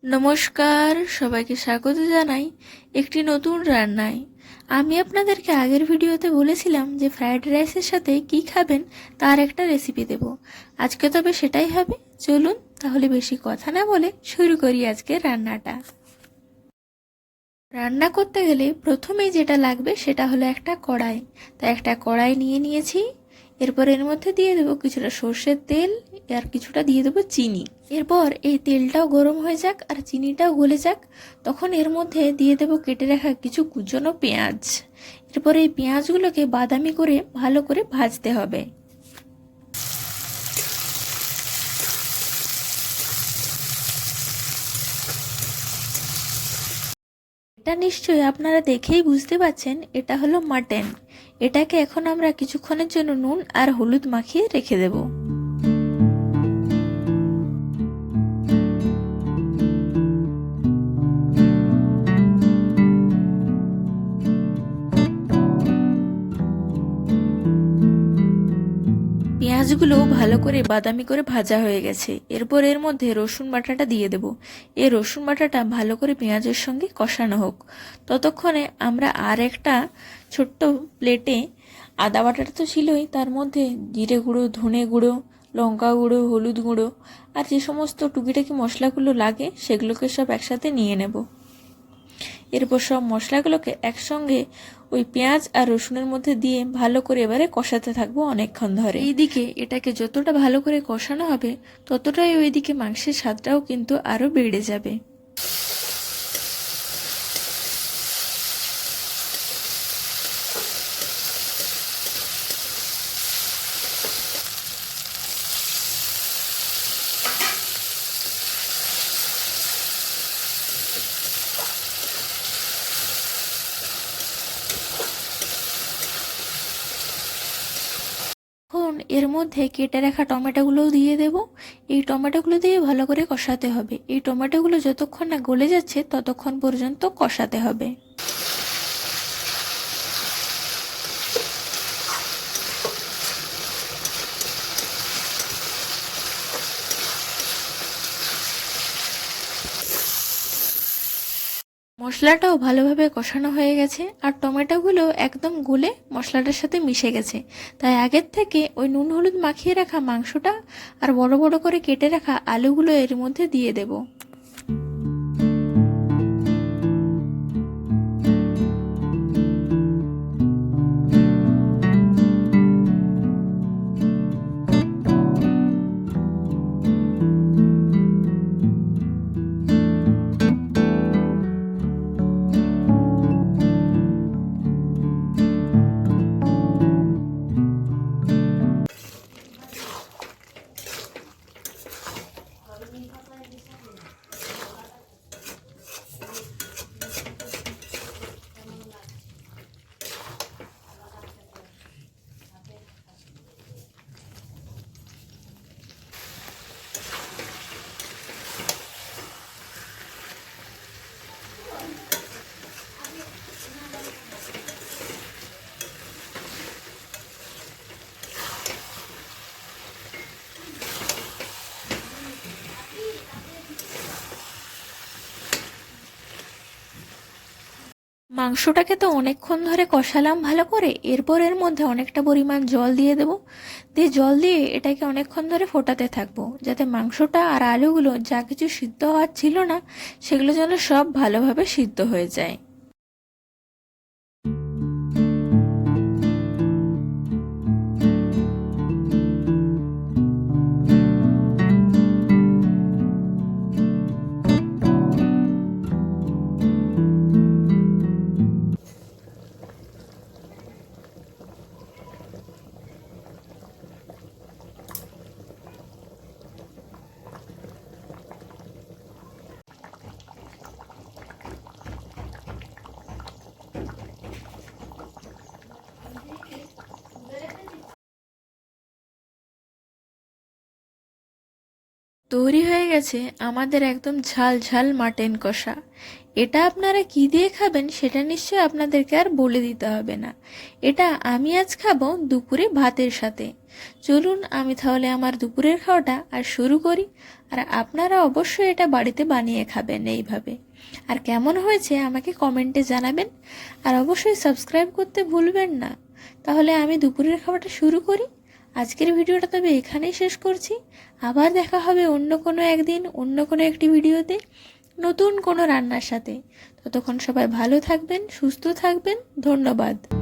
নমস্কার, সবাইকে স্বাগত জানাই একটি নতুন রান্নায়। আমি আপনাদেরকে আগের ভিডিওতে বলেছিলাম যে ফ্রাইড রাইসের সাথে কি খাবেন তার একটা রেসিপি দেব। আজকে তবে সেটাই হবে। চলুন তাহলে বেশি কথা না বলে শুরু করি আজকে রান্নাটা। রান্না করতে গেলে প্রথমেই যেটা লাগবে সেটা হলো একটা কড়াই। তাই একটা কড়াই নিয়ে নিয়েছি। এরপর এর মধ্যে দিয়ে দেবো কিছুটা সর্ষের তেল, আর কিছুটা দিয়ে দেবো চিনি। এরপর এই তেলটাও গরম হয়ে যাক আর চিনিটাও গলে যাক, তখন এর মধ্যে দিয়ে দেবো কেটে রাখা কিছু কুচনো পেঁয়াজ। এরপর এই পেঁয়াজগুলোকে বাদামি করে ভালো করে ভাজতে হবে। এটা নিশ্চয়ই আপনারা দেখেই বুঝতে পারছেন এটা হলো মাটন। এটাকে এখন আমরা কিছুক্ষণের জন্য নুন আর হলুদ মাখিয়ে রেখে দেব। পেঁয়াজগুলো ভালো করে বাদামি করে ভাজা হয়ে গেছে। এরপর এর মধ্যে রসুন বাটাটা দিয়ে দেব। এই রসুন বাটাটা ভালো করে পেঁয়াজের সঙ্গে কষানো হোক। ততক্ষণে আমরা আর একটা ছোট্ট প্লেটে আদা বাটাটা তো ছিলই, তার মধ্যে জিরে গুঁড়ো, ধনে গুঁড়ো, লঙ্কা গুঁড়ো, হলুদ গুঁড়ো আর যে সমস্ত টুকিটাকি মশলাগুলো লাগে সেগুলোকে সব একসাথে নিয়ে নেব। এরপর সব মশলাগুলোকে একসঙ্গে ওই পেঁয়াজ আর রসুনের মধ্যে দিয়ে ভালো করে এবারে কষাতে থাকবো অনেকক্ষণ ধরে। এইদিকে এটাকে যতটা ভালো করে কষানো হবে ততটাই ওইদিকে মাংসের স্বাদটাও কিন্তু আরও বেড়ে যাবে। এখন এর মধ্যে কেটে রাখা টমেটোগুলোও দিয়ে দেব। এই টমেটোগুলো দিয়ে ভালো করে কষাতে হবে। এই টমেটোগুলো যতক্ষণ না গলে যাচ্ছে ততক্ষণ পর্যন্ত কষাতে হবে। মশলাটাও ভালোভাবে কষানো হয়ে গেছে আর টমেটোগুলো একদম গলে মশলাটার সাথে মিশে গেছে। তাই আগের থেকে ওই নুন হলুদ মাখিয়ে রাখা মাংসটা আর বড় বড় করে কেটে রাখা আলুগুলো এর মধ্যে দিয়ে দেব। মাংসটাকে তো অনেকক্ষণ ধরে কষালাম ভালো করে। এরপর এর মধ্যে অনেকটা পরিমাণ জল দিয়ে দেবো। দিয়ে জল দিয়ে এটাকে অনেকক্ষণ ধরে ফোটাতে থাকবো, যাতে মাংসটা আর আলুগুলো যা কিছু সিদ্ধ হওয়ার ছিল না সেগুলো যেন সব ভালোভাবে সিদ্ধ হয়ে যায়। তৈরি হয়ে গেছে আমাদের একদম ঝাল ঝাল মাটন কষা। এটা আপনারা কি দিয়ে খাবেন সেটা নিশ্চয়ই আপনাদেরকে আর বলে দিতে হবে না। এটা আমি আজ খাবো দুপুরে ভাতের সাথে। চলুন আমি তাহলে আমার দুপুরের খাওয়াটা আর শুরু করি। আর আপনারা অবশ্যই এটা বাড়িতে বানিয়ে খাবেন এইভাবে। আর কেমন হয়েছে আমাকে কমেন্টে জানাবেন। আর অবশ্যই সাবস্ক্রাইব করতে ভুলবেন না। তাহলে আমি দুপুরের খাওয়াটা শুরু করি। আজকের ভিডিওটা তবে এখানেই শেষ করছি। আবার দেখা হবে অন্য কোনো একদিন অন্য কোনো একটি ভিডিওতে নতুন কোনো রান্নার সাথে। ততক্ষণ সবাই ভালো থাকবেন, সুস্থ থাকবেন। ধন্যবাদ।